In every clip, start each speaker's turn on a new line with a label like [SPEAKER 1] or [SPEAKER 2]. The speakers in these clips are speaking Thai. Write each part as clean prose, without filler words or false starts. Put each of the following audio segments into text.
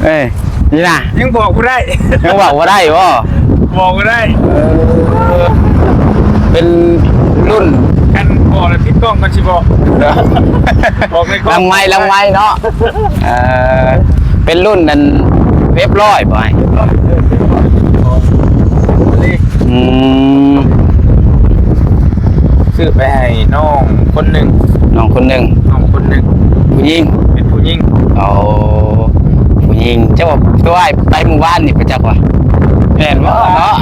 [SPEAKER 1] เอ้ยนี่นะ
[SPEAKER 2] ยังบอกกูได้
[SPEAKER 1] ยังบอกว่าได้บ่
[SPEAKER 2] บอกกูได้
[SPEAKER 1] เป็นรุ่น
[SPEAKER 2] กันบอกเลยพี่กล้องกันชิบอกบอกในกล้อง
[SPEAKER 1] ลังไม้เนาะเป็นรุ่นนั้นเว็บร้อยบ่
[SPEAKER 2] ซื้อไปให้น้องคนหนึ่ง
[SPEAKER 1] ผู้หญิง
[SPEAKER 2] เป็นผู้หญิง
[SPEAKER 1] เอาผู้หญิงเจ้าบอกตัวไปหมู่บ้านนี่ไปจักวะแม่นบ่เนาะ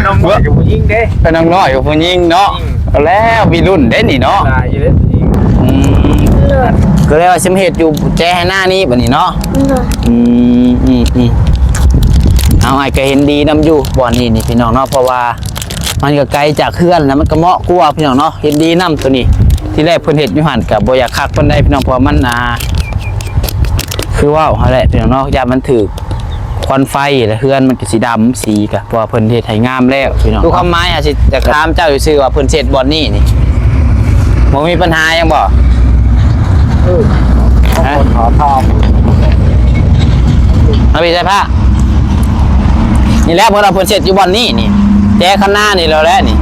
[SPEAKER 2] น้องน้อยกับผู้หญิงเด้
[SPEAKER 1] เป็นน้องน้อยกับผู้หญิงเนาะแล้วมีรุ่นเด้นี่เนาะ
[SPEAKER 2] ได้อยู่เด้ผู้หญิง
[SPEAKER 1] ก็เลยว่าสมเหตุอยู่แจ้ให้หน้านี้บัดนี้เนาะเอาไอ้ก็เห็นดีนำอยู่บ่อนนี่พี่น้องเนาะเพราะว่ามันก็ไกลจากเคลื่อนแล้วมันก็เหมาะกว่าพี่น้องเนาะเห็นดีนำตัวนี้ที่แรกเพิ่นเฮ็ดอยู่หั่นก็บ่อยากคักเพิ่นได้พี่น้องเพราะมันคือว่าเฮาแหละพี่น้องเนาะยามมันถูกควันไฟแล้วเฮือนมันก็สีดำสีก็เพราะว่าเพิ่นเฮ็ดให้งามแล้วพี่น้องดูความหมายสิจะถามเจ้าซื่อว่าเพิ่นเสร็จบ่อนนี่บ่มีปัญหาหยังบ่
[SPEAKER 2] ขอทอง
[SPEAKER 1] เอาไปใส่ผ้านี่แหละเพิ่นเอาเพิ่นเสร็จอยู่บ่อนนี่แจ้ข้างหน้านี่แล้วแหละนี่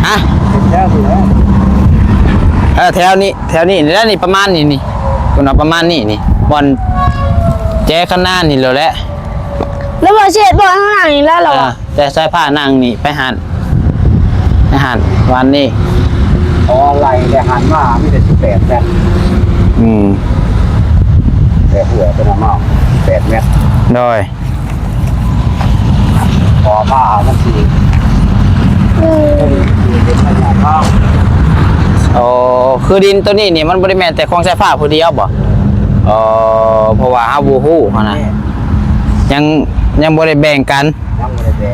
[SPEAKER 1] ฮะแถวนี้แล้วนี่ประมาณนี่คุณเอาประมาณนี่บอลแจ้ข้างหน้านี่แล้วแหละ
[SPEAKER 3] แล้วบอเช็ดบอข้างหลังนี่แล้วเหรอ
[SPEAKER 1] แต่ใส่ผ้านางนี่ไปหันวันนี้
[SPEAKER 2] อะไรแต่หันมาไม่ได้18 เมตรแต่หัวเป็นน้ำเมา8 เมตร
[SPEAKER 1] โดย
[SPEAKER 2] พอผ้ามันสีเป็นขยะข้าว
[SPEAKER 1] คือดินตัวนี้นี่มันบริแมนแต่ของใช้ผ้าผู้เดียวบ่เพราะว่าฮาบูฮู้เขานะยังบริแบ่งกัน
[SPEAKER 2] ยังบริแบ่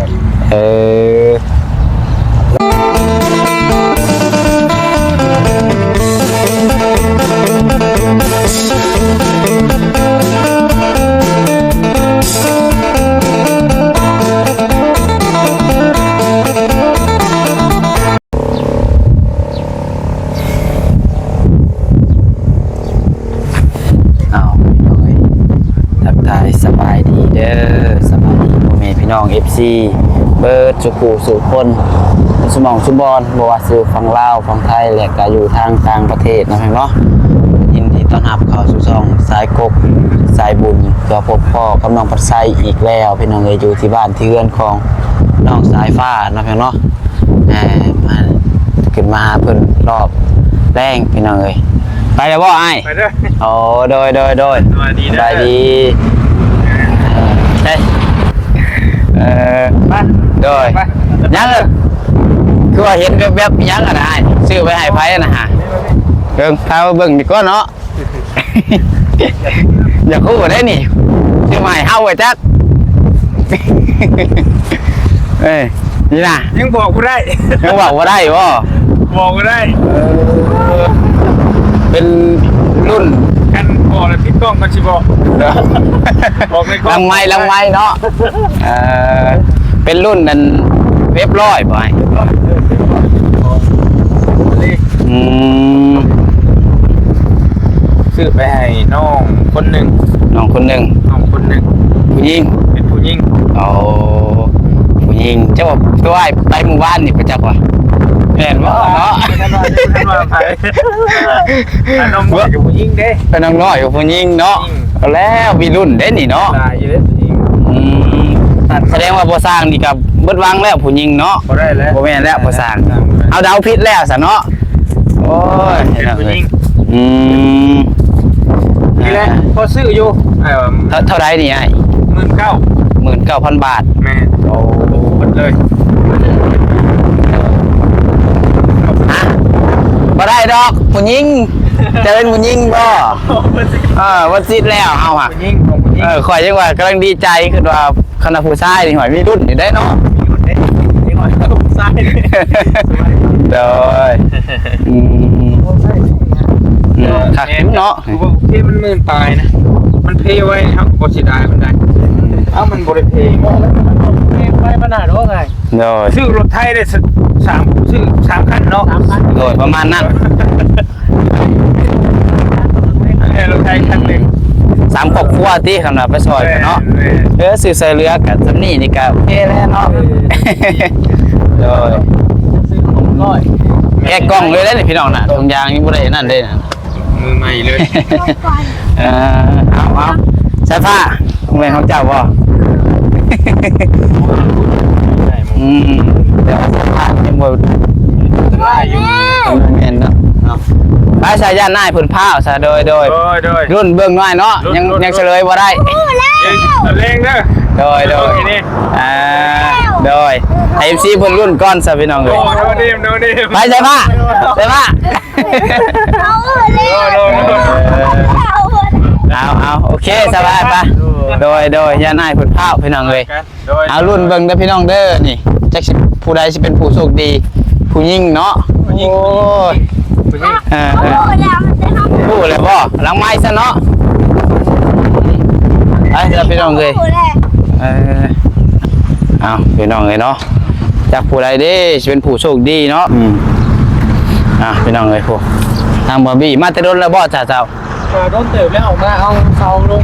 [SPEAKER 1] สบายดีเด้อสบายดีพ่อแม่พี่น้อง FC เบิร์ดสุขุสุคนสมองสุบอลบัวสู่ฝั่งลาวฝั่งไทยและก็อยู่ทางต่างประเทศนะพี่น้องยินดีต้อนรับเข้าสู่ช่องสายกบสายบุญตัวพบพ่อกำลังปัดไซอีกแล้วพี่น้องอยู่ที่บ้านที่เรือนของน้องสายฟ้านะพี่น้องมาขึ้นมาเพิ่นรอบแรงพี่น้องเอ้ยไปแล้วบ่ไอ้
[SPEAKER 2] ไปเด้อ
[SPEAKER 1] โดย
[SPEAKER 2] สวัสดี
[SPEAKER 1] ได้ดีเฮ้ย
[SPEAKER 2] มา
[SPEAKER 1] โดยยังคือว่าเห็นแบบยังอะไรซื้อไปให้ไพ่นะฮะเบิ่งพาเบิ่งดีกว่าเนาะอย่าคู่ได้นี่ซื้อใหม่เฮาไว้จักนี่นะ
[SPEAKER 2] ยังบอกกูได้
[SPEAKER 1] ยังบอกว่าได้บ่
[SPEAKER 2] บอกกูได้
[SPEAKER 1] เป็นรุ่น
[SPEAKER 2] กันบอกเลยพี่กล้องกันชิบอกในกล้อง
[SPEAKER 1] ลังไม้เนาะเป็นรุ่นนั้นเว็บร้อยบ่
[SPEAKER 2] ซื้อไปให้น้องคนหนึ่ง
[SPEAKER 1] ผู้หญิง
[SPEAKER 2] เป็นผู้หญิง
[SPEAKER 1] ผู้หญิงเจ้าบอกตัวไปหมู่บ้านนี่ไปจักวะแม่นบ่เนาะ
[SPEAKER 2] น้องน้อยกับผู้หญิงเด้
[SPEAKER 1] เป็นน้องน้อยกับผู้หญิงเนาะแล้วมีรุ่นเด้นี่เนาะ
[SPEAKER 2] ได้อยู่เด้ผู้หญิง
[SPEAKER 1] แสดงว่าบ่สร้างนี่กับเบิดวังแล้วผู้หญิงเนาะ
[SPEAKER 2] บ่ได้แล้ว
[SPEAKER 1] บ่แม่นแล้วบ่สร้างเอาดาวพิษแล้วซะเนาะโอ้ย
[SPEAKER 2] ผู้หญิง
[SPEAKER 1] นี่
[SPEAKER 2] แหละพอซื้ออยู่
[SPEAKER 1] เท่าไรนี่ไอ้
[SPEAKER 2] 19,000
[SPEAKER 1] บาท
[SPEAKER 2] แม่หมดเลย
[SPEAKER 1] บ่ได้ดอกผู้หญิงจะเป็นผู้หญิงบ่วันสิ้นแล้วเอาอ่ะข่อยยังว่ากำลังดีใจคือว่าคณะผู้ชายนี่หอยมีรุ่นอยู่ได้เนาะ
[SPEAKER 2] มีรุ่นได้ยังหอยผู้ชาย
[SPEAKER 1] โดยค่ะเนาะ
[SPEAKER 2] โอเคมันมื่นตายนะมันเพย์ไว้ครับก็เสียดายมันได้มันบริเพย์
[SPEAKER 4] ไปขนาดว่าไง
[SPEAKER 1] โดย
[SPEAKER 2] ชื่อรถไทยได้3คันเนาะ
[SPEAKER 1] โดยประมาณนั้น
[SPEAKER 2] รถไทยคันหนึ่ง
[SPEAKER 1] 3ครอบครัวที่คำนับไปซอยกันเนาะสื่อใส่เรือกับสำนี่นี่ก็โอเคแล้วเนาะโดย
[SPEAKER 4] ซื้อของก้อย
[SPEAKER 1] แกะกล้องเลยได้นี่พี่น้องน่ะตรงยางยังบ่ได้นั่นเลยนะ
[SPEAKER 2] มือใหม่เลย
[SPEAKER 1] เอาใช่ผ้าแม่ของเจ้าบ่เดี๋ยวสัมภาษณ์ยังบ่
[SPEAKER 2] ได้อยู่
[SPEAKER 1] แม่นเนาะไปสายย่านนายเพิ่นพาวซะโดย
[SPEAKER 2] โดย
[SPEAKER 1] รุ่นเบิ่งน้อยเนาะยังเฉลยบ่ได้
[SPEAKER 2] เล่งเด้อ
[SPEAKER 1] โดย
[SPEAKER 2] นี่
[SPEAKER 1] โดยให้ FC เพิ่นรุ่นก่อนซะพี่น้องเอ้ย
[SPEAKER 2] โดดิม
[SPEAKER 1] ไปใส่ผ้าใส่ผ้า
[SPEAKER 3] เอาเลย
[SPEAKER 1] เอาโอเคสบายปะโดยย่านนายเพิ่นพาวพี่น้องเอ้ย
[SPEAKER 2] โดย
[SPEAKER 1] เอารุ่นเบิ่งเด้อพี่น้องเด้อนี่จักสิผู้ใดสิเป็นผู้โชคดีผู้หญิงเนาะโอ้ยผู้เลยบ่หลังไม้ซะเนาะไปเด้อพี่น้องเอ้ยเอาพี่น้องเอ้ยเนาะจากผู้ใดเด้สิเป็นผู้โชคดีเนาะพี่น้องเอ้ยผู้ทางบ่บี้มาแต่โดนแล้วบ่จ้าเจ้า
[SPEAKER 4] ต้นเติบแล้วออกมาเอาเสาลง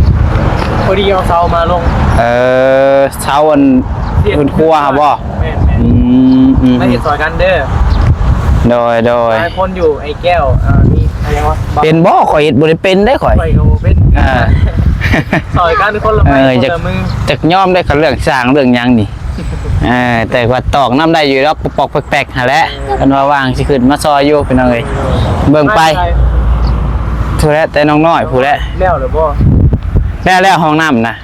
[SPEAKER 4] พอดีเอาเสามาลง
[SPEAKER 1] เช้าวันคุณครัวครับบ่
[SPEAKER 4] แม่ ไม่เห็นซอยกันเด้อ
[SPEAKER 1] โดย
[SPEAKER 4] หลายคนอยู่ไอ้แก้วนี่อะไรวะ
[SPEAKER 1] เป็นบ่ข่อยเฮ็ดบ่ได้เป็นได้ข่อย
[SPEAKER 4] ไปเขาเป็นซอยกันคนละไม้คนละมือ
[SPEAKER 1] จักยอมได้กับเรื่องสร้างเรื่องหยังนี่แต่ว่าตอกน้ำได้อยู่แล้วปอกแปลกๆหั่นแหละเพิ่นว่าว่างสิขึ้นมาซอยอยู่พี่น้องเอ้ยเบิ่งไปผู้แล้วแต่น้องน้อยผู้แล้ว
[SPEAKER 4] แล้วหรือบ่
[SPEAKER 1] แล้วห้องน้ำนะ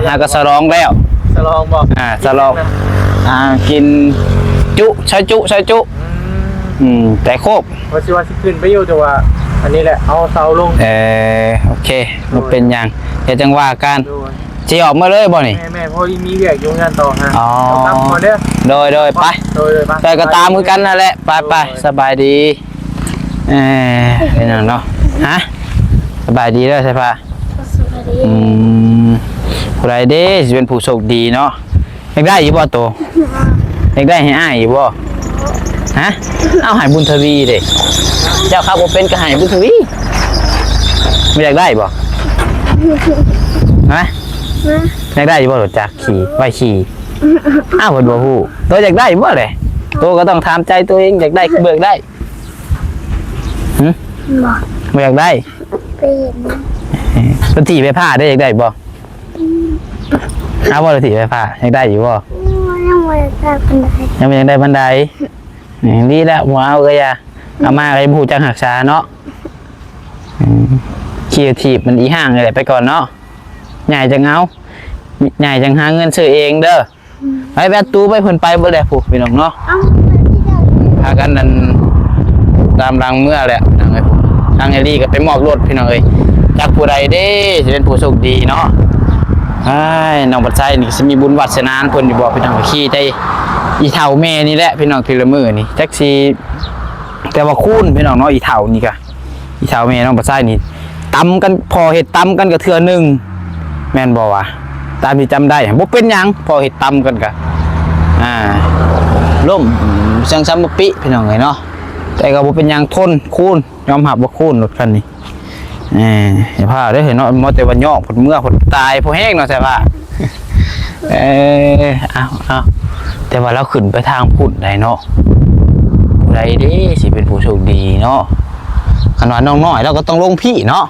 [SPEAKER 1] หาก็สลองแล้ว
[SPEAKER 4] สลองบอก
[SPEAKER 1] สลองกินจุใช้จุแต่โคบ
[SPEAKER 4] ว่าสิขึ้นไปอยู่แต่ว่าอันนี้แหละเอาเสาลง
[SPEAKER 1] โอเคมันเป็นอย่างเดี๋ยวจังว่ากันสิออกมาเลยบ่นี่
[SPEAKER 4] แม่พอมีเรียกอยู่งานต่อฮะ
[SPEAKER 1] อ๋อ
[SPEAKER 4] ตามมาเด้อ
[SPEAKER 1] โดยไป
[SPEAKER 4] โดยไป
[SPEAKER 1] แต่ก็ตามมือกันนั่นแหละไปสบายดีเป็นอย่างเนาะฮะสบายดีแล้วใช่ปะผู้ใดเด้สิเป็นผู้โชคดีเนาะอยากได้อีบ่โตอยากได้ให้อ้ายอีบ่ฮะเอาให้บุญทวีเด้เจ้าครับบ่เป็นก็ให้บุญทวีไม่อยากได้บ่ฮะอยากได้อีบ่รถจักรขี่ไว้ขี่อ้าวเพิ่นบ่ฮู้ตัวอยากได้บ่เลยตัวก็ต้องถามใจตัวเองอยากได้ก็เบิกได้ไม่อยากได้รถถีบไฟฟ้าได้อยากได้บ่เอาบ่รถถีบไฟฟ้าอยากได้อยู่บ่ยังไม่อยากได้บันไดนี่แหละหัวเอาเลยอะเอามาอะไรผู้จังหักษาเนาะขี่ถีบมันอีห่างเลยไปก่อนเนาะใหญ่จังเอาใหญ่จังหาเงินซื้อเองเด้อไปแบตตู้ไปเพิ่นไปบ่แล้วผู้พี่น้องเนาะพากันนั่นตามรังเมื่อแหละทางไอ้ผู้ทางไอ้ลี่ก็ไปมอบรถพี่น้องเอ้ยจากผู้ใดเด้จะเป็นผู้โชคดีเนาะน้องบัดไซนี่สิมีบุญวัฒนานเพิ่นอยู่บ่พี่น้องขี่ได้อีเฒ่าแม่นี่แหละพี่น้องทีละมื้อนี่จักสิแต่ว่าคูณพี่น้องเนาะอีเฒ่านี่ก็อีเฒ่าแม่น้องบัดไซนี่ตำกันพอเฮ็ดตำกันก็เทื่อนึงแม่นบ่วะตามที่จำได้บ่เป็นหยังพอเฮ็ดตำกันก็ล่มเสียงซ้ำบ่ปิพี่น้องเอ้ยเนาะแต่ก็บ่เป็นหยังทนคูณยอมรับว่าคูณรถคันนี้เห็นผ้าได้เห็นเนาะมอแต่วันย่อผลเมื่อผลตายพอแห้งเนาะใช่ป่ะเอาแต่ว่าเราขึ้นไปทางพุ่นได้เนาะไรดิสิเป็นผู้โชคดีเนาะขนาดน้องน้อยเราก็ต้องลงพี่เนาะ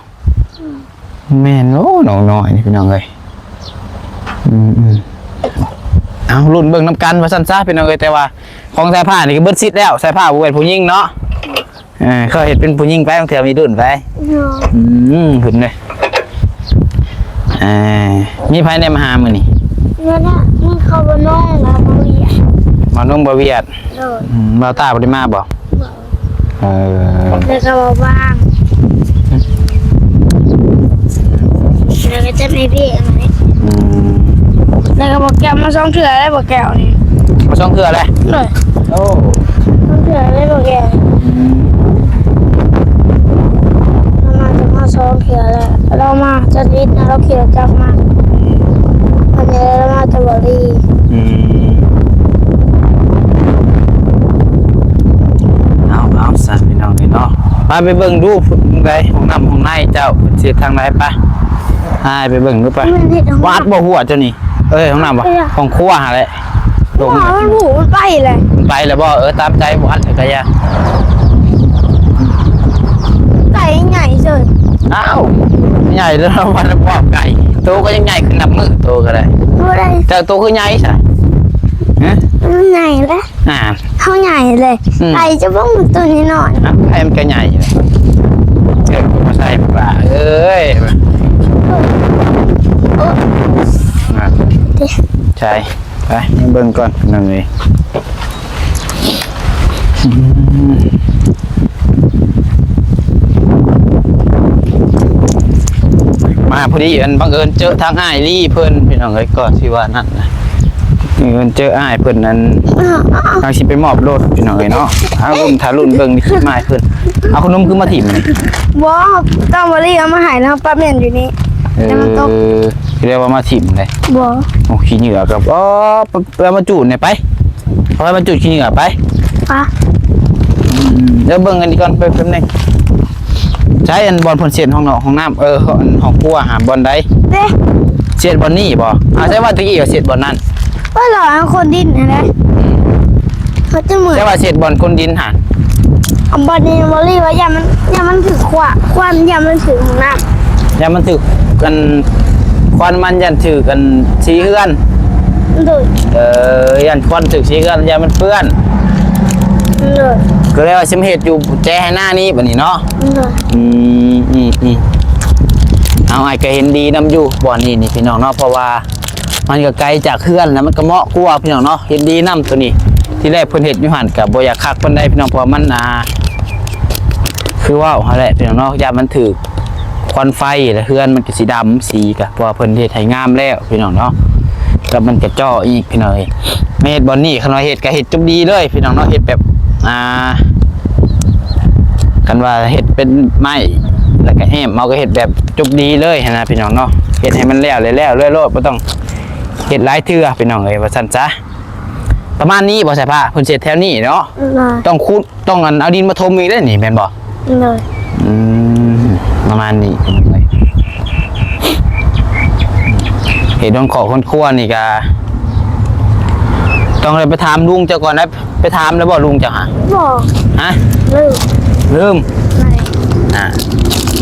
[SPEAKER 1] แม่นโอ้น้องน้อยนี่พี่น้องเลยเอารุ่นเบิ่งน้ำกันมาสั้นๆพี่น้องเลยแต่ว่าของสายผ้านี่ก็เบิดซิดแล้วสายผ้าบุเป็นผู้หญิงเนาะเขาเห็นเป็นผู้หญิงไปบางเทีมีดุนไปหุ่นเลยมีภายในมหามือนี่
[SPEAKER 3] นี่เขาบน้องแล้วมาเวียด
[SPEAKER 1] มานุ่งบาเวียด
[SPEAKER 3] โดย
[SPEAKER 1] มาตาบริมาบ่
[SPEAKER 3] แล้วก็มาบ้างแล้วก็จะไม่เบี้ยอะไรแล้วก็บอกแก้วมาซ่องเถื่อได้บอกแก้วนี่
[SPEAKER 1] มาช่องเกลือเลย
[SPEAKER 3] เลย
[SPEAKER 1] โอ้
[SPEAKER 3] ซ่องเถื่อได้บอกแก้วเรามาจะมาซ่องเถื่อแล้วเรามาจะดิดนะเราเขียวจับมาอันนี้เรามาจะบรี
[SPEAKER 1] ไปเบิ่งดูไดห้องน้ำห้องในเจ้าเสียทางไหนปะไปเบิ่งดูปะวัดบ่หัวเจ้านี่ห้องน้ำบ่ห้องครัวหาแหละลง
[SPEAKER 3] มันหูมันไปเลย
[SPEAKER 1] ไปแล้วบ่ตามใจวัดก็อย่า
[SPEAKER 3] ไก่ใหญ่สุด
[SPEAKER 1] อ้าวใหญ่แล้ววันละปอบไก่โตก็ยังใหญ่ขึ้นนับมือโตก็ได้
[SPEAKER 3] ดูได้
[SPEAKER 1] แต่โตคือใหญ่ใช่ฮะ
[SPEAKER 3] มันใหญ่เลย เขาใหญ่เลยไก่จะบ้องมันตัวนี้หน่อย
[SPEAKER 1] ให้มันก็ใหญ่เลยเกิดมาใส่ปลาเอ้ยใช่ไปเบิ่งก่อนนั่นเลยมาพอดีบังเอิญเจอทางอ้ายลี่เพิ่นพี่น้องเอ้ยก็ที่ว่านั่นนะบังเอิญเจออ้ายเพิ่นนั้นทางสิไปมอบรถพี่น้องเอ้ยเนาะเอารุ่นทารุ่นเบิ่งนี่คิดมาให้เพิ่นเอาขนมคือมาถิ่มนี่
[SPEAKER 3] ว้าวต้องมาเรียกมาหายแล้วปั๊บเนี่ยอยู่นี่แต่มันตก
[SPEAKER 1] เรียกว่ามาถิ่มเลย
[SPEAKER 3] ว้าว
[SPEAKER 1] โอ้ขี้เหงื่อกับไปมาจูดเนี่ยไปเอาไปมาจูดขี้เหงื่อไป
[SPEAKER 3] ปะ
[SPEAKER 1] เดี๋ยวเบิ่งกันดีก่อนไปแป๊บนึงใช้อันบอลผลเสียนห้องนอกห้องน้ำห้องครัวหาบอลใด
[SPEAKER 3] เด้
[SPEAKER 1] เสียดบอลนี่บ่ใช่ว่าตะกี้ก็เสียดบอลนั่น
[SPEAKER 3] ว่าหล่อคนดินอะไรเขาจะเหมือน
[SPEAKER 1] ใช่ว่าเสียดบอลคนดินหัน
[SPEAKER 3] บอลนี่บอลลี่ว่ายามันถือขวาควันยามันถือของน้ำ
[SPEAKER 1] อย่ามันถือกันควันมันยันถือกันสีเฮือน
[SPEAKER 3] ดู
[SPEAKER 1] ยันควันถือสีเฮือนยันมันเปื้อน
[SPEAKER 3] ดู
[SPEAKER 1] ก็เลยว่าชิมเหตุอยู่แจ้ให้หน้านี้แบบนี้เนาะ
[SPEAKER 3] ดู
[SPEAKER 1] เอาไอ้ก็เห็นดีนำอยู่บ่อนนี่พี่น้องเนาะเพราะว่ามันก็ไกลจากเฮือนแล้วมันก็เหมาะกว่าพี่น้องเนาะเห็นดีนำตัวนี้ที่แรกเพิ่นเฮ็ดอยู่หั่นก็บ่อยากคักปานใดพี่น้องเพราะมันคือว่าหั่นแหละพี่น้องเนาะยามมันถือควันไฟแล้วเฮือนมันก็สีดำสีก็เพราะว่าเพิ่นเฮ็ดให้งามแล้วพี่น้องเนาะแล้วมันก็จ่ออีกพี่น้องเอ้ยแม่เฮ็ดบ่อนนี่คันว่าเฮ็ดก็เฮ็ดจุบดีเลยพี่น้องเนาะเฮ็ดแบบกันว่าเฮ็ดเป็นไม้แล้วก็แอมเอาก็เฮ็ดแบบจุบดีเลยนะพี่น้องเนาะเฮ็ดให้มันแล้วเลยโลดบ่ต้องเฮ็ดหลายเทื่อพี่น้องเอ้ยว่าซั่นซะประมาณนี้บ่ใช่ผ้าเพิ่นเสร็จแถวนี้เนาะ
[SPEAKER 3] เลย
[SPEAKER 1] ต้องขุดต้องเอาดินมาถมอีกได้นี่แม่นบ่
[SPEAKER 3] เลย
[SPEAKER 1] ประมาณนี้พี่น้องเอ้ยเฮ็ดต้องขอคนครัวนี่ก็ต้องเลยไปถามลุงเจ้าก่อนนะไปถามแล้วบ่ลุงเจ้าหา
[SPEAKER 3] บอก
[SPEAKER 1] ฮะ
[SPEAKER 3] ลืม
[SPEAKER 1] ลืม
[SPEAKER 3] ไหน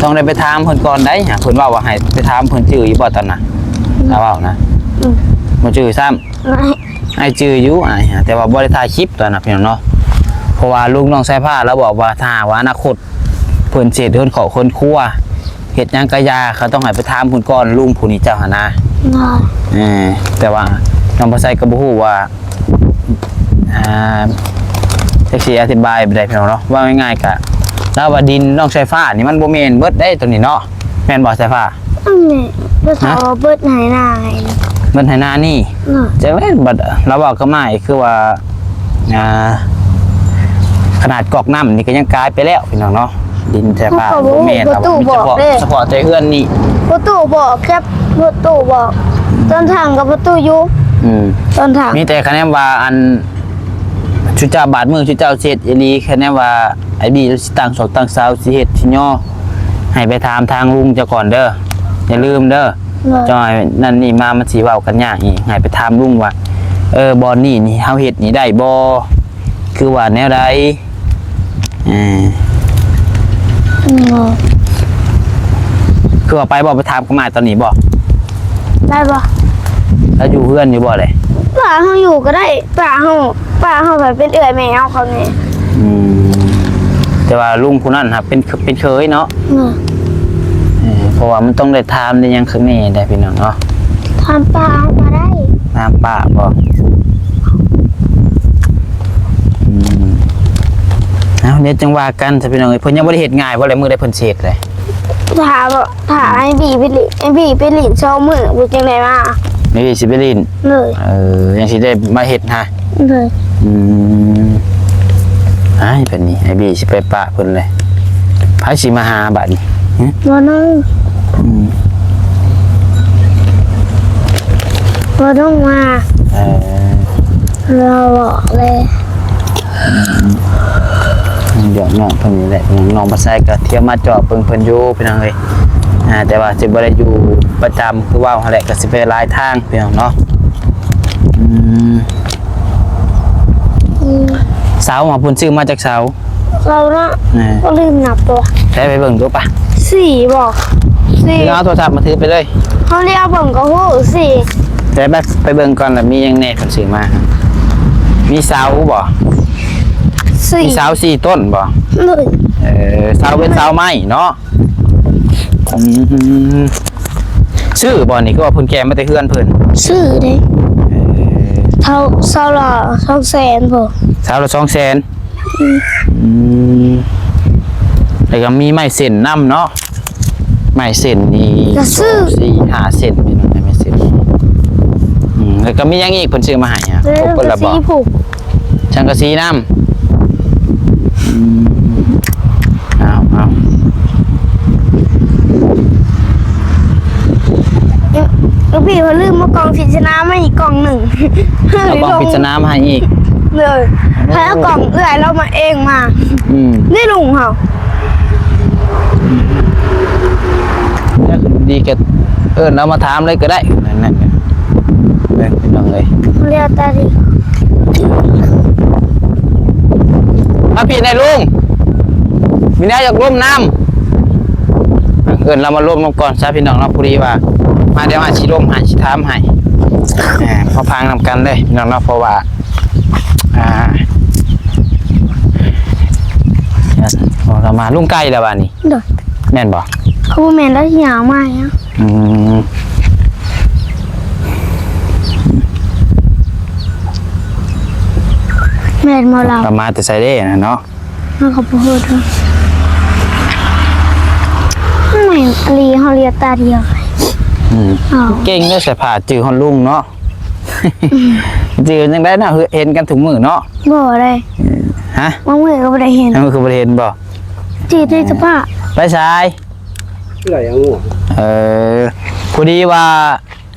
[SPEAKER 1] ต้องได้ไปถามเพิ่นก่อนได้หาเพิ่นว่าให้ไปถามเพิ่นชื่ออยู่บ่ตอนน่ะถ้าเว้านะบ่ชื่อซ้ำ
[SPEAKER 3] ไหน
[SPEAKER 1] ไอ้ชื่ออยู่ไอ้แต่ว่าบ่ได้ถ่ายคลิปตอนน่ะพี่น้องเนาะเพราะว่าลุงน้องสายผ้าแล้วบอกว่าถ้าว่าอนาคตเพิ่นเสิเดินขอคนครัวเฮ็ดหยังกะยาเขาต้องให้ไปถามเพิ่นก่อนลุงผู้นี้เจ้าหนนะ
[SPEAKER 3] ไหน
[SPEAKER 1] แต่ว่าน้องบ่ใส่ก็บ่ฮู้ว่าจักสิอธิบายบ่ได้พี่น้องเนาะว่าง่ายๆก็แล้วว่าดินน้องสายฟ้านี่มันบ่แม่นเบิดได้ตัวนี้เนาะแม่นบ่สายฟ้า
[SPEAKER 3] อันนี้เราถามว่าเบิดไหนหน้าไง
[SPEAKER 1] เบิดให้หน้านี่
[SPEAKER 3] เนาะ
[SPEAKER 1] จะแม่นบัดเราบอกก็ไม่คือว่าขนาดกอกน้ำนี่ก็ยังกลายไปแล้วพี่น้องเนาะดินแท้ป่าบ่แม่นแต่ว่ามีเฉพาะใจเฮือนนี่
[SPEAKER 3] ประตูบอกแค่ประตูบอกต้นทางกับประตูอยู่ต้นทาง
[SPEAKER 1] มีแต่คะแนนว่าอันชุดเจ้าบาดมือชุดเจ้าเสร็จอีหลีคะแนนว่าไอ้บีสิตั้งศอกตั้งเสาสิเฮ็ดสิย่อให้ไปถามทางลุงเจ้าก่อนเด้ออย่าลืมเด้อจอยนั่นนี่มามันสิเว้ากันยากอีกให้ไปถามลุงว่าบ่อนนี่เฮาเฮ็ดนี่ได้บ่คือว่าแนวใดคือว่าไปบอกไปถามก็มาตอนนี้บอก
[SPEAKER 3] ได้ปะ
[SPEAKER 1] แล้วอยู่เพื่อนอยู่บ่เลย
[SPEAKER 3] ป่าเขาอยู่ก็ได้ป่าเขาแบบเป็นเอื่อยแมวเขาเนี่ย
[SPEAKER 1] แต่ว่าลุงผู้นั้นครับเป็นเคยเนาะเพราะว่ามันต้องได้ทามได้ยังข้างนี้ได้พี่น้องเนาะ
[SPEAKER 3] ทำป่าเอามาได้
[SPEAKER 1] น้ำป่าบ่เอาเดี๋ยวจังว่ากันถ้าพี่น้องเพิ่นยังบ่ได้เฮ็ดง่ายบ่เลยมื้อได้เพิ่นเสร็จเลย
[SPEAKER 3] ถามไอ้บีไปหลินโชว์มือเป็นจังไงมา
[SPEAKER 1] ไม่ได้สิไปลิน
[SPEAKER 3] เลย
[SPEAKER 1] ยังสิได้มาเฮ็ดฮะ
[SPEAKER 3] เลย
[SPEAKER 1] ไอ้เป็นนี่ไอ้บีสิไปปะเพิ่นเลยไผสิมาหาบัดนี้
[SPEAKER 3] มาน้องมาต้องมาเราบอกเลย
[SPEAKER 1] เดี๋ยวน้องเพิ่นนี่แหละน้องบ่ใส่ก็เที่ยวมาจอบเพิ่นอยู่พี่น้องเอ้ยแต่ว่าสิบ่ได้อยู่ประจำคือว่าหั่นแหละก็สิไปหลายทางพี่น้องเนาะเสาเพิ่นซื้อมาจากเสา
[SPEAKER 3] เราเนาะก็ลืมนับตัว
[SPEAKER 1] ได้ไปเบิ่งดูปะ
[SPEAKER 3] 4บอก4
[SPEAKER 1] ถือเอาโทรศัพท์มาถือไปเลย
[SPEAKER 3] เขาเรียกเบิ่งก็ฮู้4
[SPEAKER 1] แต่ไปเบิ่งก่อนแล้วมีหยังแน่เพิ่นซื้อมามีเสาบ่มีเสา4ต้นบ่
[SPEAKER 3] เลย
[SPEAKER 1] เสาเป็นเสาไม้เนาะชื่อบ่นี่ก็ว่าเพิ่นแกมาแต่เฮือนเพิ่น
[SPEAKER 3] ซื้อเด้เท่าเท่าละ200,000บ่
[SPEAKER 1] เสาละ200,000แล้วก็มีไม้เส้นนำเนาะไม้เส้นนี่4-5เส้นพี่น้องไม้เส้นแล้วก็มีหยังอีกเพิ่นซื้อมาให้อ่ะครบเพิ่นละบ่
[SPEAKER 3] สีผูก
[SPEAKER 1] ช่างกะสีนำเอา
[SPEAKER 3] แล้วพี่เขาลืมมากล่องพิจารณามาอีกกล่องหนึ่ง
[SPEAKER 1] เอากล่องปริศนามาให้อีก
[SPEAKER 3] เลยให้เอากล่องเอื่อยเรามาเองมานี่ลุงเขา
[SPEAKER 1] ดีแกเรามาถามเลยก็ได้นั่นเป็นน้องเลย
[SPEAKER 3] เรียกตาดิ
[SPEAKER 1] มาพี่นายลุงมีนายอยากร่วมน้ำเรามาร่วมก่อนซะพี่น้องเราพอดีว่ามาเดี๋ยวชิร่วมให้ชิถามให้พอพังนำกันเลยพี่น้องเราเพราะว่าเรามาลุงไก่แล้วบ้านี้
[SPEAKER 3] เด้อ
[SPEAKER 1] แม่นบ่
[SPEAKER 3] เขาแม่นแล้วยาวมากอ่ะแม่นมาเรา
[SPEAKER 1] เรามาแต่ไซเด้นะเนาะ
[SPEAKER 3] เขาพูดว่าไม่ลีเขาเรียกตาเดียว
[SPEAKER 1] เก่งเลยใส่ผ้าจือฮอนลุงเนาะจือยังได้นะเห็นกันถุงมือเนาะ
[SPEAKER 3] บ่ได้
[SPEAKER 1] ฮะ
[SPEAKER 3] บางเมื่อก็ไม่ได้เห็น
[SPEAKER 1] นั่นคือประเด็นบ่
[SPEAKER 3] จีได้สภาพ
[SPEAKER 1] ไปชาย
[SPEAKER 4] ไหลอ่ะงู
[SPEAKER 1] พอดีว่า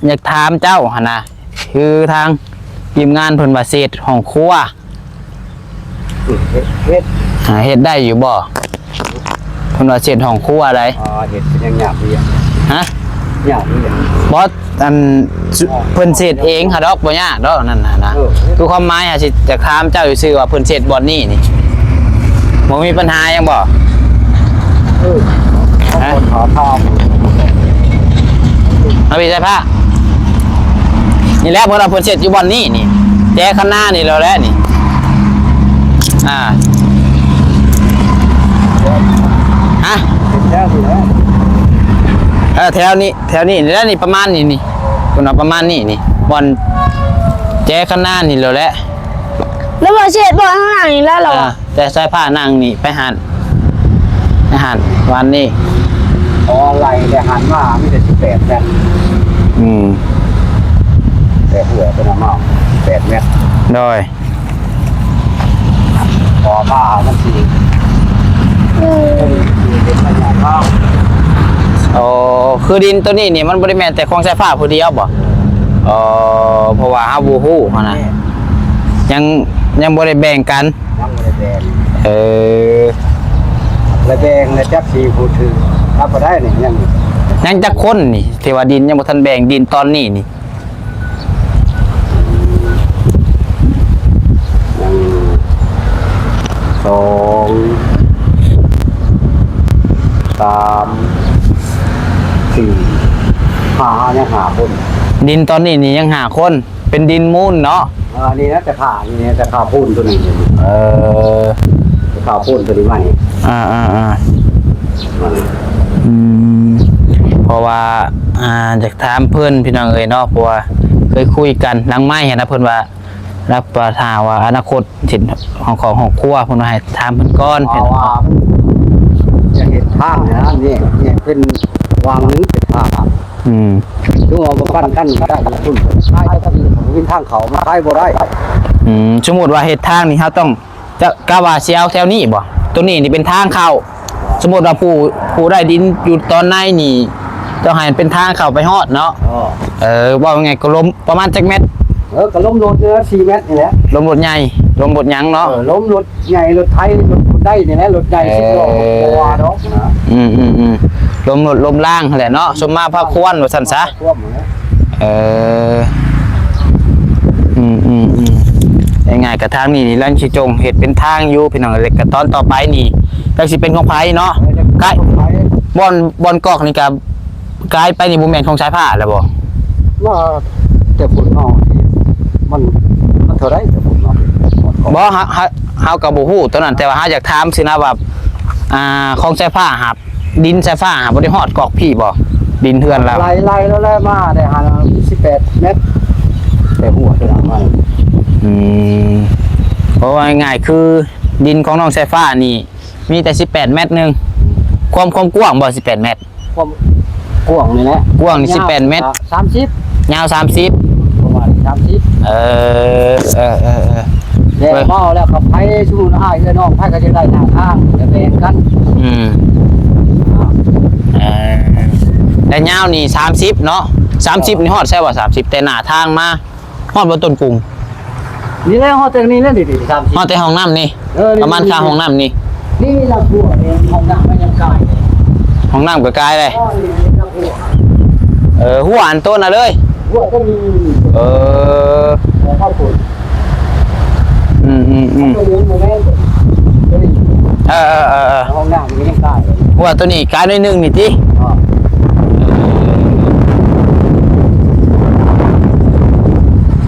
[SPEAKER 1] อยากถามเจ้าหนนะคือทางทีมงานเพิ่นว่าเศษห้องครัว
[SPEAKER 4] เฮ็ด
[SPEAKER 1] เฮ็ดได้อยู่บ่เพิ่นว่าเศษห้องครัวอะไร
[SPEAKER 4] เฮ็ดเป็นยังหยาบดีอ่ะ
[SPEAKER 1] ฮะ
[SPEAKER 4] หยาบดีอ่ะ
[SPEAKER 1] บ่อันเพิ่นเศษเองหาดอกบ่ยากดอกนั่นน่ะนะคือความหมายสิจะถามเจ้าซื่อว่าเพิ่นเศษบ่อนนี่บ่มีปัญหาหยังบ่
[SPEAKER 4] ขอทอง
[SPEAKER 1] เอาไปใส่ผ้านี่แหละพอเราเพิ่นเศษอยู่บ่อนนี่แจ้ข้างหน้านี่แล้วแหละนี่ฮะ
[SPEAKER 4] แค่นี้แล้ว
[SPEAKER 1] แถวนี้แล้วนี่ประมาณนี่คุณเอาประมาณนี่บอลแจ้ข้างหน้านี่แล้วแหละ
[SPEAKER 3] แล้วมาเช็ดบอลข้างหลังนี่แล้วเหรอ
[SPEAKER 1] แต่ใส่ผ้านั่งนี่ไปหันวันนี้
[SPEAKER 4] อะไรแต่หันมาไม่ได้18กันแต่หัวเป็นน้ำเมา8 เมตร
[SPEAKER 1] โดย
[SPEAKER 4] พอผ้ามันสีเป็นขนาดเมา
[SPEAKER 1] โอ้คือดินตัวนี้นี่มันบริแมนแต่ของใส่ผ้าผู้เดียวบ่เพราะว่าเฮาบ่ฮู้หั่นน่ะยังบ่ได้แบ่งกัน
[SPEAKER 4] ยังไม่ได้แดง ระแบงและจับสีพูดถึงรับก็ได้นี่
[SPEAKER 1] ยังจะคนนี่เทวดินยังบ่ทันแบ่งดินตอนนี้นี่
[SPEAKER 4] ยัง2 3 4 5ยังหาคน
[SPEAKER 1] ดินตอนนี้นี่ยังหาคนเป็นดินมูลเนาะ
[SPEAKER 4] นี่นะจะขานี่จะขาพูนตัวนี้จะขาพูนตัวนี้ใหม่
[SPEAKER 1] เพราะว่าจากถามเพื่อนพี่น้องเอ๋ยเนาะเพราะว่าเคยคุยกันหลังไม้เห็นนะเพื่อนว่ารับประทานว่าอนาคตสินของครัวเพื่อนว่าให้ถามเพื่อนก้อน
[SPEAKER 4] เพ
[SPEAKER 1] เพื่อน
[SPEAKER 4] ราะว่าจะเห็นทางนะนี่เป็นวางนึงเป็นทางถึงเอามาปั้นกันได้ทุนใช้ก็มีวินทางเขามาใช้บ่ได้
[SPEAKER 1] สมมติว่าเหตุทางนี่เขาต้องจะกะว่าเสียแถวนี้บ่ตัวนี้นี่เป็นทางเข้าสมมติว่าผู้ได้ดินอยู่ตอนในนี่ต้องให้เป็นทางเข้าไปฮอดเนาะว่าไงก็ล้มประมาณจักเม็ด
[SPEAKER 4] ก็ล้มรถ4 เมตรนี่แหละ
[SPEAKER 1] ล้มรถใหญ่ล้มรถยังเนาะ
[SPEAKER 4] ล้มรถใหญ่รถไทยรถ ได้นี่แหละรถใหญ่สิบล้อตัวเนาะนะ
[SPEAKER 1] ลมหลดลมล่างแหละเนาะสมมาพระควรว่าซั่นซะ
[SPEAKER 4] ท่วมเลย
[SPEAKER 1] เออง่ายๆกับทางนี้นี่ลันชิจงเห็ดเป็นทางอยู่พี่น้องเล็กกับตอนต่อไปนี่ก็สิเป็นของไผเนาะใกล้บอนกอกนี่กับกลายไปนี่บ่แม่นของสายผ้าแล้วบ่
[SPEAKER 4] ว่าแต่ฝุ่นเนาะมันเท่าไรแต่ฝุ่นเนาะ
[SPEAKER 1] บ่เฮาก็บ่ฮู้ตอนนั้นแต่ว่าเฮาอยากถามสินะว่าของสายผ้าหับดินสายผ้าหับบ่ได้ฮอดกอกพี่บ่ดินเฮือนเรา
[SPEAKER 4] ไล่แล้วแล่มาได้หา18 เมตรแต่หัวเท่านั้นว่า
[SPEAKER 1] เพราะว่าง่ายๆคือดินของน้องสายฟ้านี่มีแต่18เมตรนึงความกว้างบ่18เมตร
[SPEAKER 4] ความกว้างนี่แหละ
[SPEAKER 1] กว้างนี่18เมตร
[SPEAKER 4] 30
[SPEAKER 1] ยาว30
[SPEAKER 4] ประมาณ30แล้วเมาแล้วกับไผชูนอ้ายเอ้น้องไผก็จะได้หน้าทางจะแบ่งกัน
[SPEAKER 1] แต่ยาวนี่30เนาะ30นี่ฮอดใช่บ่30แต่หน้าทางมาฮอดบ่ต้นกรุง
[SPEAKER 4] นี่แหละฮอดแต่นี้แล้วดิ30
[SPEAKER 1] ฮอดแต่ห้องน้ำนี่ประมาณค่าห้องน้ำนี่
[SPEAKER 4] นี่ละหัวเองห้องน้ำมันยังกายเลย
[SPEAKER 1] ห้องน้ำก็กลายเลย
[SPEAKER 4] อ๋อนี่ละหัว
[SPEAKER 1] หัวอันต้นน่ะเลย
[SPEAKER 4] หัวก็มี
[SPEAKER 1] ของ
[SPEAKER 4] ข้าวปุ๋ยตัวนี้โมเมนต์ตัวนี้ห้องน้ำมันยังกายเลย
[SPEAKER 1] หัวตัวนี้กลายหน่อยนึงนี่ติ
[SPEAKER 4] อ๋อ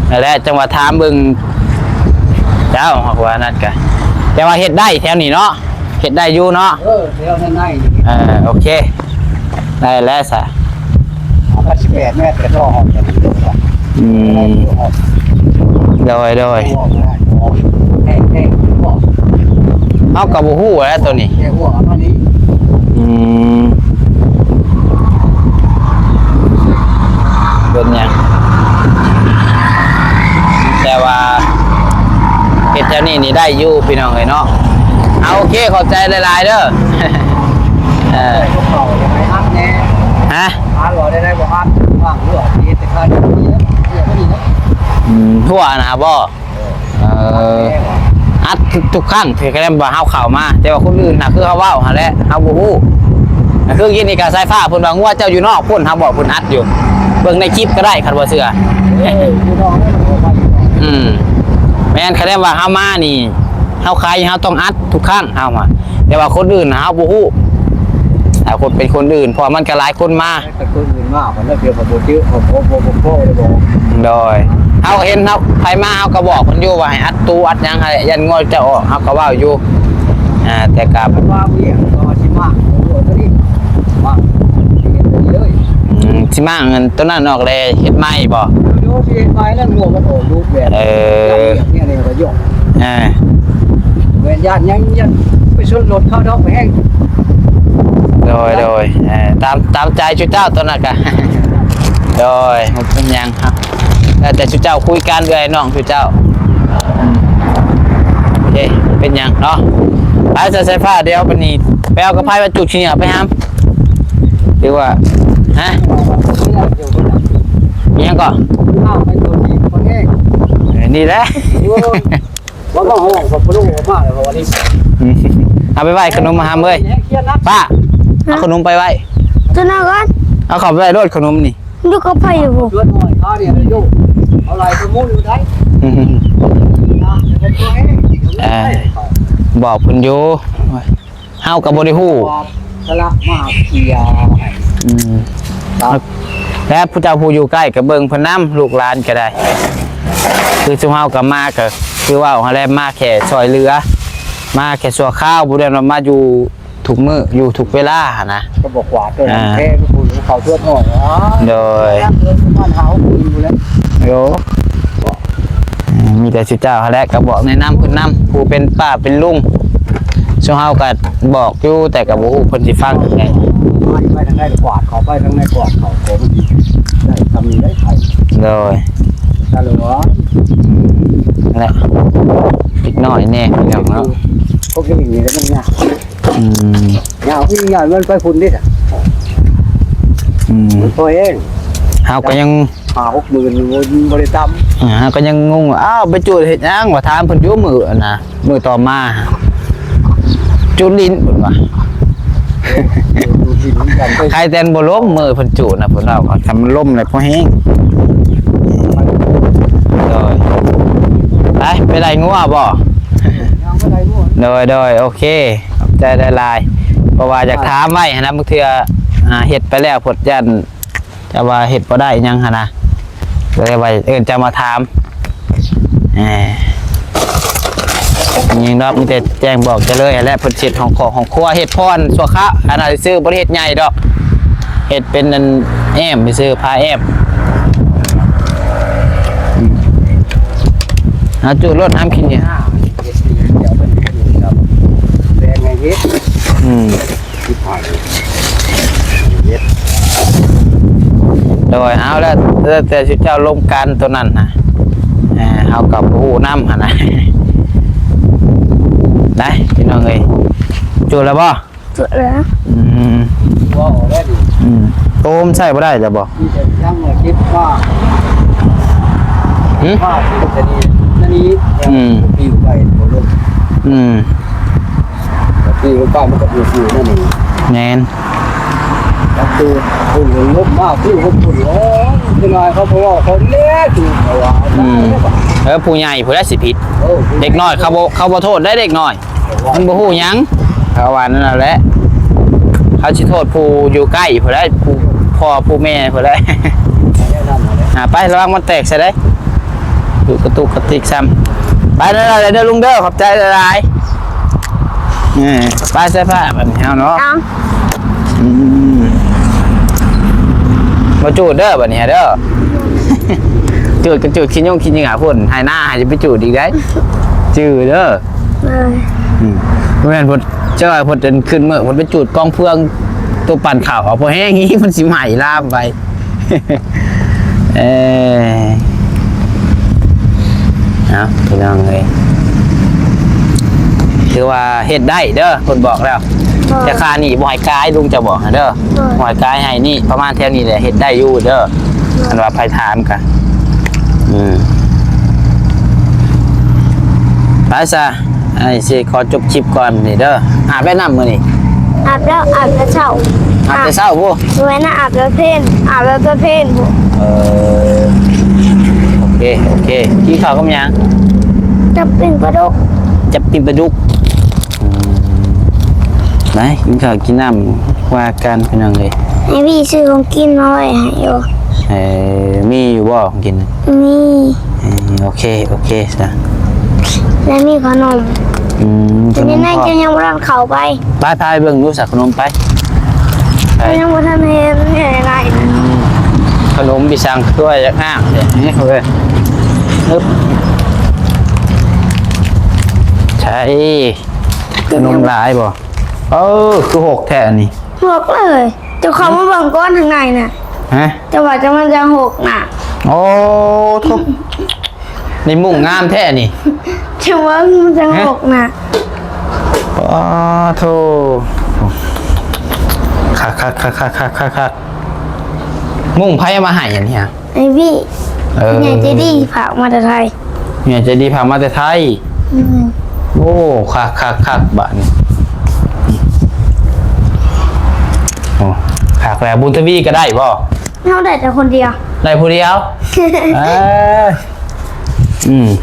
[SPEAKER 1] นั่นแหละจังหวะถามเบิ่งเจ้าฮอกว่านั่นกะแต่ว่าเฮ็ดได้แถวนี้เนาะเฮ็ดได้อยู่เนาะ
[SPEAKER 4] เดี๋ยวง่ายๆ
[SPEAKER 1] โอเคได้แล้วซะ
[SPEAKER 4] 18 เมตรก็ห้องจะมีตัว
[SPEAKER 1] โดยเอากับบ่ฮู้แล้วตัวนี้เป็นหยังแต่ว่าเฮ็ดแถวนี้นี่ได้อยู่พี่น้องเอ้ยเนาะเอาโอเคขอบใจหลายๆเด้อ ฮะทั่วนะบ่อัดทุกครั้งที่กระเด็นบ่เฮาเข้ามาแต่ว่าคนอื่นน่ะคือเฮาเว้าหั่นแหละเฮาบ่ฮู้คือกินนี่ก็สายฟ้าเพิ่นว่างัวเจ้าอยู่นอกพุ่นเฮาบอกเพิ่นอัดอยู่เบิ่งในคลิปก็ได้คันบ่เชื่อแม่นคะแนนว่าเฮามานี่เฮาขายเฮาต้องอัดทุกครั้งเฮามาแต่ว่าคนอื่นน่ะเฮาบ่ฮู้ถ้าคนเป็นคนอื่นเพราะมันก็หลายคนมาโดยเฮาเห็นเฮาใครมาเฮาก็บอกเพิ่นอยู่ว่าให้อัดตู้อัดหยังให้ยันงอจะออกเฮาก็เว้าอยู่แต่ก็สิมาเงินตัวนั้นออกเลยเฮ็ดใหม่บ่
[SPEAKER 4] ไปชนรถเข้าดอกไปแห้ง
[SPEAKER 1] โดยตามใจชุดเจ้าตัวนั้นก็ โดยมันเป็นหยังครับแต่ชุดเจ้าคุยกันเลยน้องชุดเจ้าโอเคเป็นหยังเนาะไปใส่ฟ้าเดี๋ยววันนี้ไปเอากระไพ่มาจุกชิ้นเหรอไปห้ามหรือว่าฮะยังก่อนนี่แหละ
[SPEAKER 4] ว่าต้องห้องกับปลุกมากเลยวันนี้
[SPEAKER 1] เอาไปไหว้ขนมมาห้ามเลยป้าเอาขนมไปไหว้
[SPEAKER 3] ตัวนั้นก่อน
[SPEAKER 1] เอาเข้าไปไหว้รถขนมนี่
[SPEAKER 3] ดูกระเพาะอยู่บ่
[SPEAKER 4] เพื่อนหน่อยข้าเนี่ยเลยโยเอาอะไรไปมุ่งอยู่ได้
[SPEAKER 1] บอกคุณอยู่เฮากับบริหู้
[SPEAKER 4] กะละมาเกียร์
[SPEAKER 1] และผู้เจ้าผู้อยู่ใกล้กับเบิงพน้ำลูกหลานก็ได้ คือชุมเฮากับมาก็คือว่าอะไรมาแค่ซอยเรือมาแค่สัวข้าวบุเรนมาอยู่ถูกมืออยู่ถูกเวลานะ
[SPEAKER 4] ก็บอกว่าตัวนั้นแค่ผู้เขาเพื่อนหน่อย
[SPEAKER 1] โดย
[SPEAKER 4] บ้านเฮาคุยอยู่แล้ว
[SPEAKER 1] โยมีแต่ชุดเจ้าและก็บอกในน้ำคุณน้ำผู้เป็นป้าเป็นลุงชุมเฮาก็บอกอยู่แต่กับผู้คนที่ฟังไง
[SPEAKER 4] ไปทางไหนกวาดเขาไปทางไหนกวาดเขาโกมันดีได้ทำนี้ได้ไทย
[SPEAKER 1] โดย
[SPEAKER 4] ตลอด
[SPEAKER 1] นั่นแหละอีกหน่อยแน่อย่างเนาะ
[SPEAKER 4] พวกนี้อย่างนี้แล้วมันยากยากวิ่งใหญ่มันไปฝุ่นนิดอ่ะมันตัวเอง
[SPEAKER 1] เฮาก็ยัง
[SPEAKER 4] 50,000บริกรรม
[SPEAKER 1] เฮาก็ยังงงอ้าวไปจูดเฮ็ดหยังว่าถามเพิ่นอยู่มื้อนะมื้อต่อมา จุดลิ้นพุ่นว่า
[SPEAKER 4] ดูดินกันไป
[SPEAKER 1] ใครแตนบ่ล้มมือเพิ่นจูดนะเพิ่นเอาทำมันล้มเลยพอแห้งไปได้งัวบ่
[SPEAKER 4] ยังไม่ได้นู่น
[SPEAKER 1] โดยโอเคขอบใจได้หลายเพราะว่าอยากถามไว้หั้นนะบางเทื่อเฮ็ดไปแล้วผลยันจะว่าเฮ็ดบ่ได้ยังหั่นนะเลยว่าจะมาถามยิงดอกมีแต่แจ้งบอกจะเลยและผลเสร็จของครัวเฮ็ดพรสัวคะอันนั้นซื้อบริเฮ็ดใหญ่ดอกเฮ็ดเป็นอันแอมไปซื้อพาแอมจุดรถน้ำกินเนี่ย
[SPEAKER 4] เฮ็ดดีเดี๋ยวเป็นคนครับแรงไงเฮ็ดที่ผ่านเฮ็ด
[SPEAKER 1] โดยเอาแล้วแต่ชุดเจ้าลมกันตัวนั้นนะเอากับหูน้ำนะได้พี่น้องเอ้ยจุดแล้วบ่
[SPEAKER 3] จุดแล้ว
[SPEAKER 4] ว่าออกแล้วดิ
[SPEAKER 1] โอมใส่บ่ได้จะบ่
[SPEAKER 4] ที่จะยังมาคิดว่าจะนี่ปีอยู่ไปหมดเลยปีอยู่ไปมันก็อยู่นั่นเอง
[SPEAKER 1] แนน
[SPEAKER 4] แล้วคือคุณลบมากที่คุณเลยยังไงเขาบอกว่าเขาเล็กอยู่เขาว่า
[SPEAKER 1] ผู้ใหญ่ผู้ได้สิผิดเด็กน้อยเขาบ่โทษได้เด็กน้อยมันบ่ฮู้หยังเขาว่านั่นแหละเขาสิโทษผู้อยู่ใกล้ผู้ได้ผู้พ่อผู้แม่ผู้ได้ ไประวังมันแตกใส่ได้ดูกระตุกกระติกซ้ำไปนั่นแหละเด้อลุงเด้อขอบใจหลายไปใส่ผ้าแบบนี้เนาะมาจูดเด้อแบบนี้เด้อ จูดกันจูดขี้ยงขี้ยิงหาพุ่นหายหน้าหายจะไปจูดอีกได้จืดเด้อเมื่อวันพุธเจ้าพุธเดินขึ้นเมื่อวันไปจูดกองเฟืองตัวปั่นข่าวเอาพอแห้งงี้มันสิใหม่ล่ามไปเอาพี่น้องเลยคือว่าเฮ็ดได้เด้อคนบอกแล้วจะคานี่บ่อยกายลุงจะบอกเด้อบ่อยกายให้นี่ประมาณแถวนี้แหละเฮ็ดได้อยู่เด้ออันว่าไปถามกันไปซะไอ้สิขอจบคลิปก่อนนี่เด้ออาบได้น้ำมื้อนี่
[SPEAKER 3] อาบแล้วอาบแล้วเช้า
[SPEAKER 1] อาบแต่เช้าบ่
[SPEAKER 3] สวยนะอาบแล้วเพนอาบแล้วตัวเพน
[SPEAKER 1] โอเคกินข้าวกับหยัง
[SPEAKER 3] จะเป็นปลาดุก
[SPEAKER 1] จะปิ้งปลาดุกไหนกินข้าวกินน้ำว่ากันพี่น้องเลย
[SPEAKER 3] ไอพี่ซื้อของกินมาไว้ให้อยู่
[SPEAKER 1] มีอยู่บ่ของกิน
[SPEAKER 3] มี
[SPEAKER 1] โอเคจ้ะ
[SPEAKER 3] และมีขนม
[SPEAKER 1] ข
[SPEAKER 3] แต่
[SPEAKER 1] น
[SPEAKER 3] นี่
[SPEAKER 1] ม
[SPEAKER 3] นาย
[SPEAKER 1] พ่อ
[SPEAKER 3] จะยังไม่ทันเข้าไป
[SPEAKER 1] ไปเบิ่งดูสักขนมไป
[SPEAKER 3] ยังไม่ทันเห็นอะไร
[SPEAKER 1] ขนมพี่สั่งด้วยจากห้างเนี่ยนี่เว้ยนึบใช่ขนมหลายบ่คือหกแท่นี่
[SPEAKER 3] หกเลยจะเขามาเบิ่งก้อนข้างในน่ะ
[SPEAKER 1] ฮะ
[SPEAKER 3] จะว่าจะมันจะหกน่ะ
[SPEAKER 1] โอ้ทุกนี่มุ่งงามแท้นี่
[SPEAKER 3] จะว่ามันจะหกน่ะ
[SPEAKER 1] โธ่คักมุ่งไพ่มาให้อย่างนี้ฮะ
[SPEAKER 3] ไอพี่ใหญ่จะดีผักมาแต่ไทย
[SPEAKER 1] เนี่ยจะดีพามาแต่ไทยโอ้คักบ้านนี่โอ้คักแล้วบุญทวีก็ได้บ่
[SPEAKER 3] เขาได้แต่คนเดียว
[SPEAKER 1] ได้ผู้เดียว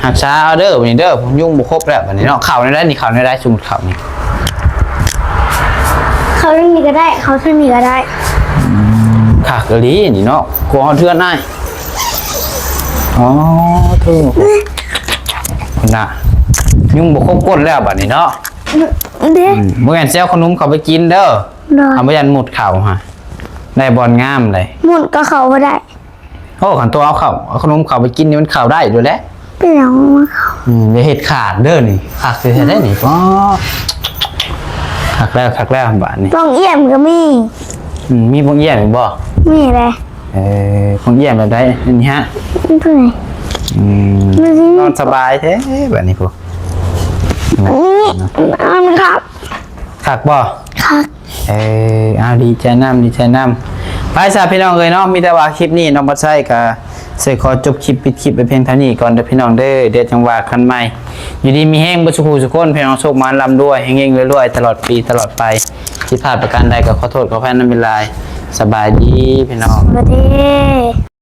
[SPEAKER 1] หักช้าเอาเด้อวันนี้เด้อผมยุ่งบุครบแล้ววันนี้เนาะข่าวในได้นี่ข่าวในได้สมุดข่าวนี่
[SPEAKER 3] เขาเท่านี้ก็ได้เขาเท่านี้ก็ได้
[SPEAKER 1] คักกะลีนี่เนาะกลัวเทือนได้ถูกคนน่ะยุ่งบุครบกดแล้วบัดนี้เนาะ
[SPEAKER 3] เด้
[SPEAKER 1] เมื่อกี้เซลขนมเขาไปกินเด้อ
[SPEAKER 3] ได้
[SPEAKER 1] เอาไปยันหมดเข่าฮะได้บอลงามเลย
[SPEAKER 3] หมุนก็เขาก็ได้
[SPEAKER 1] โอ้ขันตัวเอาขนมเขาไปกินนี่มันเข่าได้ดูแล
[SPEAKER 3] เป็นอย่างมาเขา
[SPEAKER 1] เดี๋ยวเห็ดขาดเด้อนี่ขาดคือได้นี่ก็คักแล้วบาทนี่
[SPEAKER 3] ต้องเอี่ยมก็มี
[SPEAKER 1] มีพวกเยี่ยมอีกบ่
[SPEAKER 3] มีอะไร
[SPEAKER 1] พวกเยี่ยมแบบใดนี่ฮะ
[SPEAKER 3] นี่เท่าไหร่
[SPEAKER 1] นอนสบายแท้แบบนี้พวก
[SPEAKER 3] นี่อันครับ
[SPEAKER 1] คักบ่
[SPEAKER 3] ครับ
[SPEAKER 1] เอาดีใจน้ำไปซะพี่น้องเลยเนาะมีแต่ว่าคลิปนี้น้องบัดไส้กับ เสยขอจบคลิปปิดคลิปไปเพียงเท่านี้ก่อนเด้อพี่น้องเด้อเดี๋ยวจังหวะคันใหม่อยู่ดีมีแห้งบ่สุขสุขคนพี่น้องโชคมาลำด้วยแห้งๆรวยๆตลอดปีตลอดไปที่พลาดประการใดก็ขอโทษขออภัยนำเวลาสบายดีพี่น้อง
[SPEAKER 3] สวัสดี